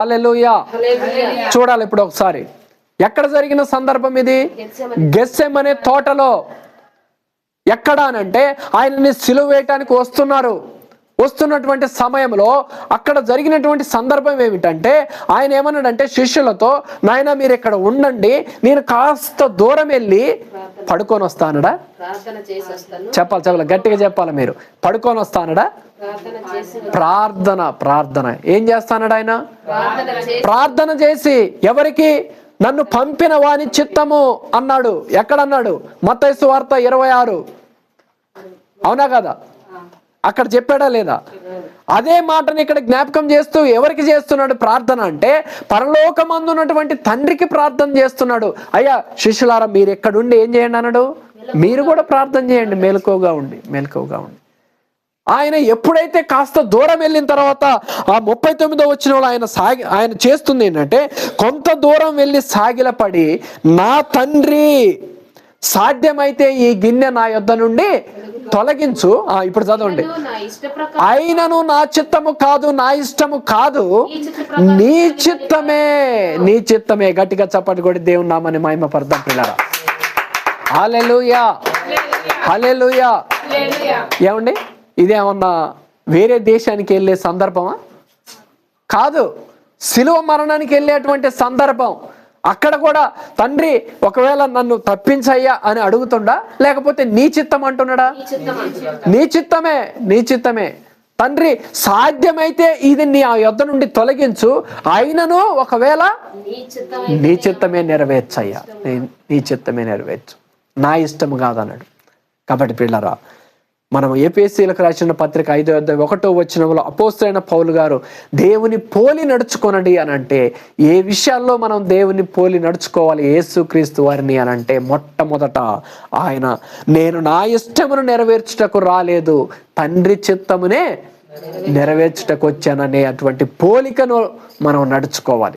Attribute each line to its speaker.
Speaker 1: హల్లెలూయా. చూడాలి ఇప్పుడు ఒకసారి, ఎక్కడ జరిగిన సందర్భం ఇది? గెత్సెమనే తోటలో. ఎక్కడ అనంటే ఆయనని సిలువ వేయటానికి వస్తున్నటువంటి సమయంలో అక్కడ జరిగినటువంటి సందర్భం ఏమిటంటే, ఆయన ఏమన్నాడంటే శిష్యులతో, నాయన మీరు ఇక్కడ ఉండండి, నేను కాస్త దూరం వెళ్ళి పడుకొని వస్తానడా? చెప్పాలి గట్టిగా చెప్పాలి మీరు. పడుకొని వస్తానడా? ప్రార్థన ఏం చేస్తానడా ఆయన? ప్రార్థన చేసి. ఎవరికి? నన్ను పంపిన వాని చిత్తము అన్నాడు. ఎక్కడన్నాడు? మత్తయి సువార్త 26. అవునా కదా? అక్కడ చెప్పాడా లేదా? అదే మాటని ఇక్కడ జ్ఞాపకం చేస్తూ ఎవరికి చేస్తున్నాడు ప్రార్థన అంటే, పరలోకమందున్నటువంటి తండ్రికి ప్రార్థన చేస్తున్నాడు. అయ్యా శిష్యులారా మీరు ఎక్కడుండి ఏం చేయండి అన్నాడు? మీరు కూడా ప్రార్థన చేయండి, మెలకువగా ఉండి. ఆయన ఎప్పుడైతే కాస్త దూరం వెళ్ళిన తర్వాత ఆ 39వ వచనంలో ఆయన చేస్తుంది ఏంటంటే, కొంత దూరం వెళ్ళి సాగిలపడి, నా తండ్రి సాధ్యమైతే ఈ గిన్నె నా యొద్ద నుండి తొలగించు. ఇప్పుడు చదవండి. అయినను నా చిత్తము కాదు, నా ఇష్టము కాదు, నీ చిత్తమే. గట్టిగా చప్పటి కొట్టి దేవుని నామని మహిమపడదాం పిల్లరా. హల్లెలూయా. ఏమండి, ఇదేమన్నా వేరే దేశానికి వెళ్ళే సందర్భమా? కాదు, సిలువ మరణానికి వెళ్ళేటువంటి సందర్భం. అక్కడ కూడా తండ్రి ఒకవేళ నన్ను తప్పించయ్యా అని అడుగుతుండా, లేకపోతే నీ చిత్తం అంటున్నాడా? నీ చిత్తమే. తండ్రి సాధ్యమైతే ఇది నీ యొద్ద నుండి తొలగించు, అయినను ఒకవేళ నీ చిత్తమే నెరవేర్చయ్యా, నీ చిత్తమే నెరవేర్చు, నా ఇష్టం కాదన్నాడు. కాబట్టి పిల్లరా, మనం ఎఫెసీయులకు రాసిన పత్రిక 5:1 వచనంలో అపోస్తలుడైన పౌలు గారు దేవుని పోలి నడుచుకొనండి అని అంటే, ఏ విషయాల్లో మనం దేవుని పోలి నడుచుకోవాలి యేసుక్రీస్తు వారిని అని అంటే, మొట్టమొదట ఆయన నేను నా ఇష్టమును నెరవేర్చుటకు రాలేదు, తండ్రి చిత్తమునే నెరవేర్చుటకు వచ్చాననే అటువంటి పోలికను మనం నడుచుకోవాలి.